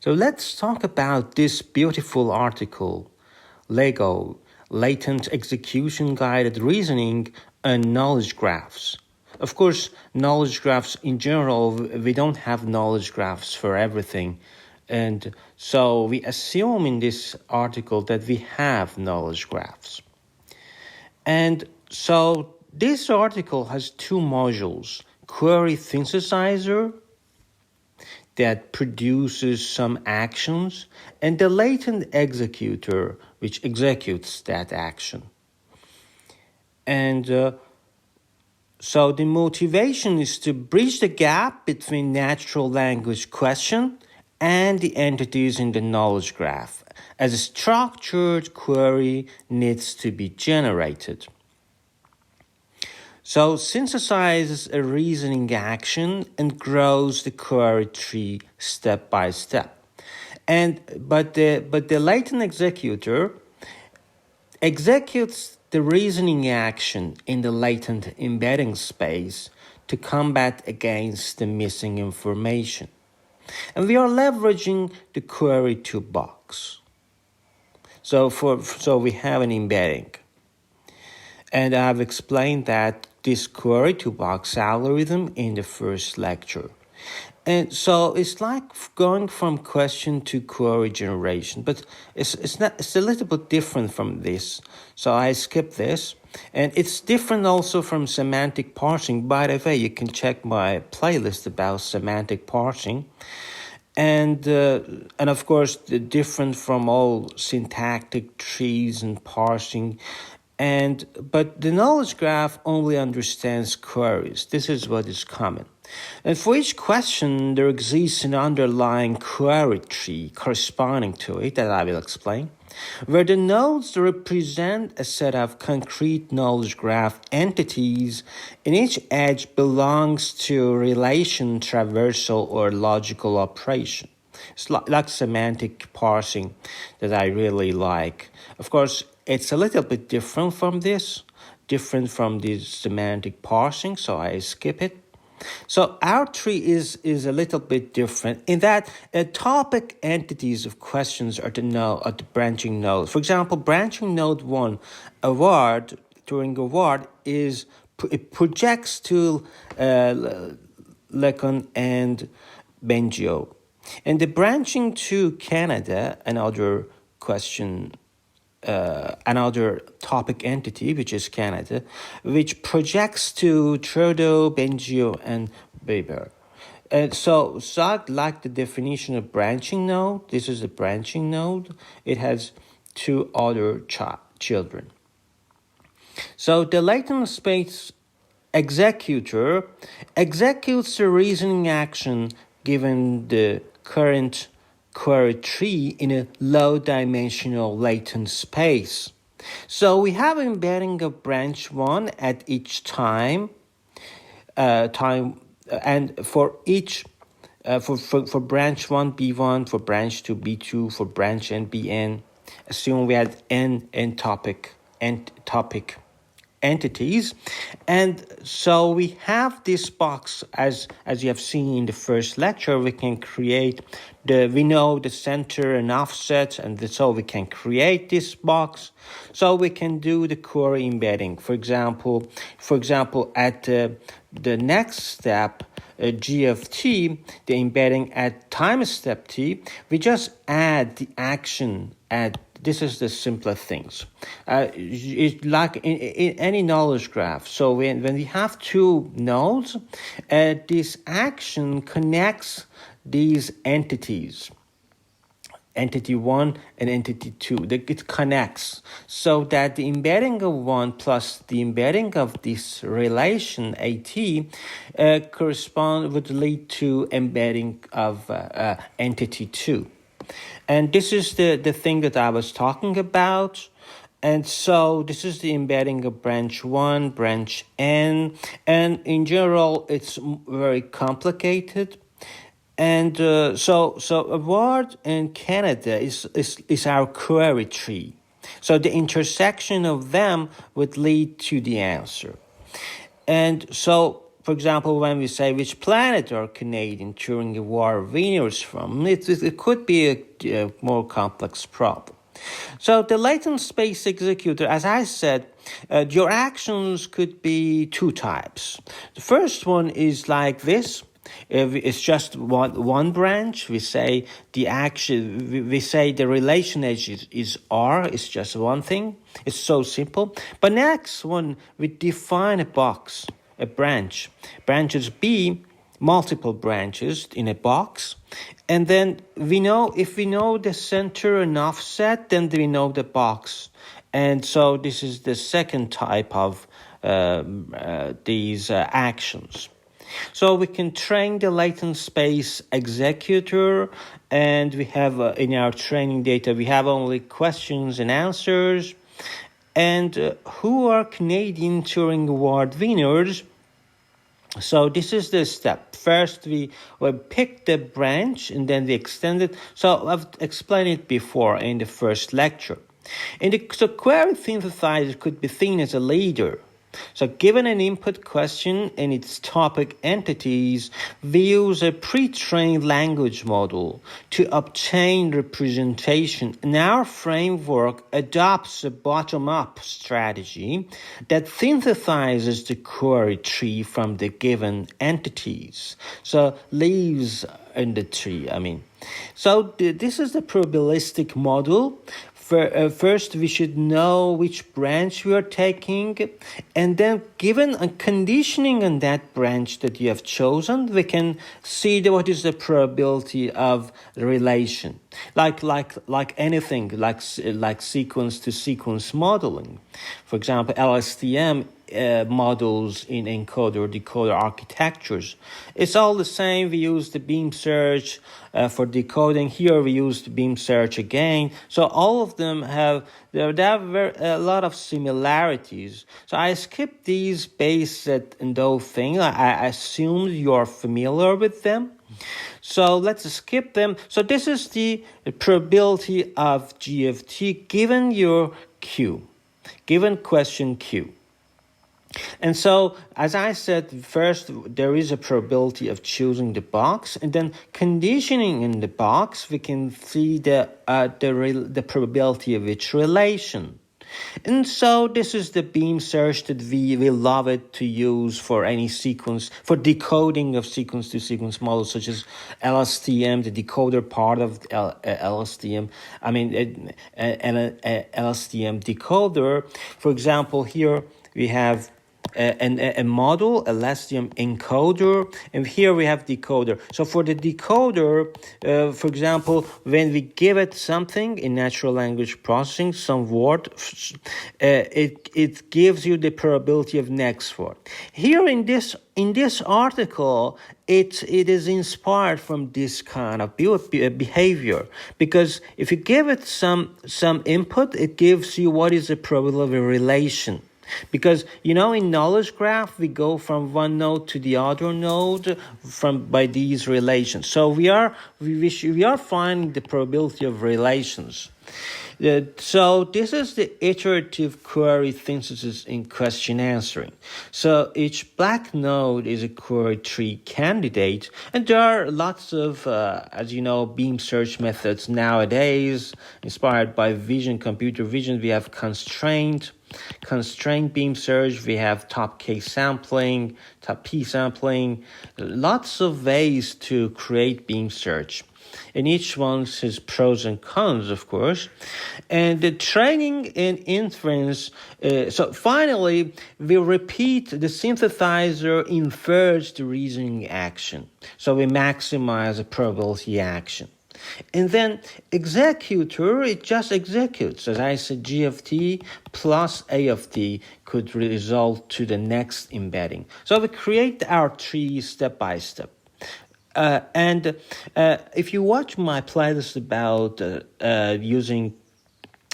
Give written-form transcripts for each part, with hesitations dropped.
So let's talk about this beautiful article, LEGO, Latent Execution Guided Reasoning and Knowledge Graphs. Of course, knowledge graphs in general, we don't have knowledge graphs for everything. And so we assume in this article that we have knowledge graphs. And so this article has two modules: query synthesizer that produces some actions, and the latent executor, which executes that action. And so the motivation is to bridge the gap between natural language question and the entities in the knowledge graph, as a structured query needs to be generated. So synthesizes a reasoning action and grows the query tree step by step. But the latent executor executes the reasoning action in the latent embedding space to combat against the missing information. And we are leveraging the query toolbox. So we have an embedding. And I've explained that this query toolbox algorithm in the first lecture. And so it's like going from question to query generation, but it's a little bit different from this. So I skip this. And it's different also from semantic parsing. By the way, you can check my playlist about semantic parsing. And of course, different from all syntactic trees and parsing. But the knowledge graph only understands queries. This is what is common. And for each question, there exists an underlying query tree corresponding to it that I will explain, where the nodes represent a set of concrete knowledge graph entities, and each edge belongs to a relation, traversal, or logical operation. It's like semantic parsing that I really like. Of course, it's a little bit different from this semantic parsing, so I skip it. So our tree is a little bit different in that topic entities of questions are the branching nodes. For example, branching node 1, award it projects to Lecon and Bengio. And the branching to Canada, another topic entity, which is Canada, which projects to Trudeau, Bengio, and Weber. And so I like the definition of branching node. This is a branching node. It has two other children. So the latent space executor executes the reasoning action given the current query tree in a low-dimensional latent space. So we have an embedding of branch 1 at each time, and for each for branch 1 B1, for branch 2 B2, for branch n Bn. Assume we had n topic entities, and so we have this box as you have seen in the first lecture. We can create we know the center and offset, and so we can create this box. So we can do the query embedding. For example, at the next step, G of t, the embedding at time step t, we just add the action at. This is the simpler things. It's like in any knowledge graph. So when we have two nodes, this action connects these entities, entity 1 and entity 2. It connects so that the embedding of 1 plus the embedding of this relation AT would lead to embedding of entity 2. And this is the thing that I was talking about. And so this is the embedding of branch 1, branch n. And in general, it's very complicated. And so award in Canada is our query tree. So the intersection of them would lead to the answer. And so for example, when we say which planet are Canadian during the war winners from, it could be a more complex problem. So the latent space executor, as I said, your actions could be two types. The first one is like this. It's just one branch. We say the action. We say the relation edge is R. It's just one thing. It's so simple. But next one, we define a box, a branch. Branches B, multiple branches in a box, and then we know, if we know the center and offset, then we know the box. And so this is the second type of these actions. So we can train the latent space executor, and we have in our training data, we have only questions and answers. And who are Canadian Turing Award winners? So this is the step. First, we pick the branch and then we extend it. So I've explained it before in the first lecture. So query synthesizer could be seen as a leader. So given an input question and its topic entities, we use a pre-trained language model to obtain representation. And our framework adopts a bottom-up strategy that synthesizes the query tree from the given entities. So leaves in the tree, So this is the probabilistic model. First, we should know which branch we are taking, and then given a conditioning on that branch that you have chosen, we can see what is the probability of the relation. Like anything, like sequence to sequence modeling. For example, LSTM models in encoder-decoder architectures. It's all the same. We use the beam search for decoding. Here we use the beam search again. So all of them have a lot of similarities. So I skipped these base and those things. I assumed you are familiar with them. So let's skip them. So this is the probability of GFT given your Q, given question Q. And so, as I said, first there is a probability of choosing the box, and then conditioning in the box, we can see the probability of each relation. And so this is the beam search that we love it to use for any sequence, for decoding of sequence-to-sequence models, such as LSTM, the decoder part of LSTM. LSTM decoder. For example, here we have a model, a LSTM encoder, and here we have decoder. So for the decoder, for example, when we give it something in natural language processing, some word, it gives you the probability of next word. Here in this article, it is inspired from this kind of behavior, because if you give it some input, it gives you what is the probability of a relation. Because in knowledge graph we go from one node to the other node by these relations. So we are finding the probability of relations. So this is the iterative query synthesis in question answering. So each black node is a query tree candidate, and there are lots of, as you know, beam search methods nowadays inspired by computer vision. We have constrained beam search, we have top K sampling, top P sampling, lots of ways to create beam search. And each one has pros and cons, of course. And the training and inference, so finally, we repeat the synthesizer infers the reasoning action. So we maximize the probability action. And then executor, it just executes. As I said, GFT plus A of T could result to the next embedding. So we create our tree step by step. And if you watch my playlist about using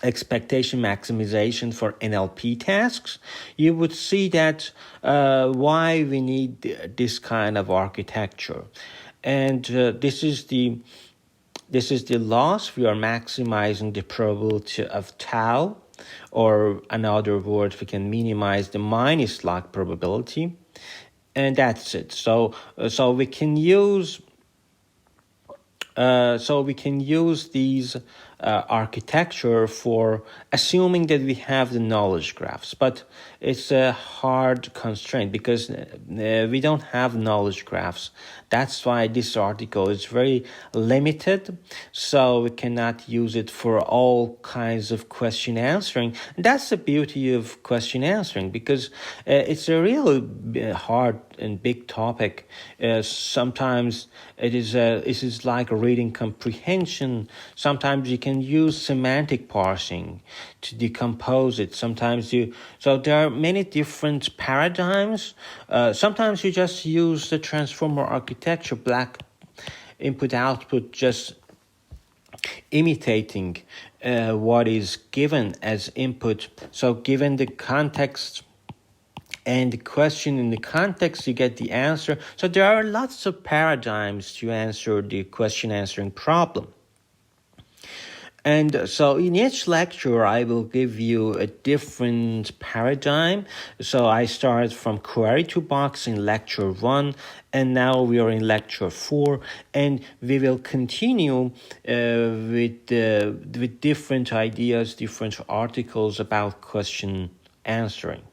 expectation maximization for NLP tasks, you would see that why we need this kind of architecture. And this is the loss. We are maximizing the probability of tau, or in other words, we can minimize the minus log probability. and that's it. So we can use these architecture for assuming that we have the knowledge graphs, but it's a hard constraint because we don't have knowledge graphs. That's why this article is very limited, so we cannot use it for all kinds of question answering. That's the beauty of question answering, because it's a really hard and big topic. Sometimes it is like reading comprehension. Sometimes you can use semantic parsing to decompose it. So there are many different paradigms. Sometimes you just use the transformer architecture, black input output, just imitating what is given as input. So given the context and the question in the context, you get the answer. So there are lots of paradigms to answer the question answering problem. And so in each lecture, I will give you a different paradigm. So I started from query to box in lecture 1, and now we are in lecture 4, and we will continue with different ideas, different articles about question answering.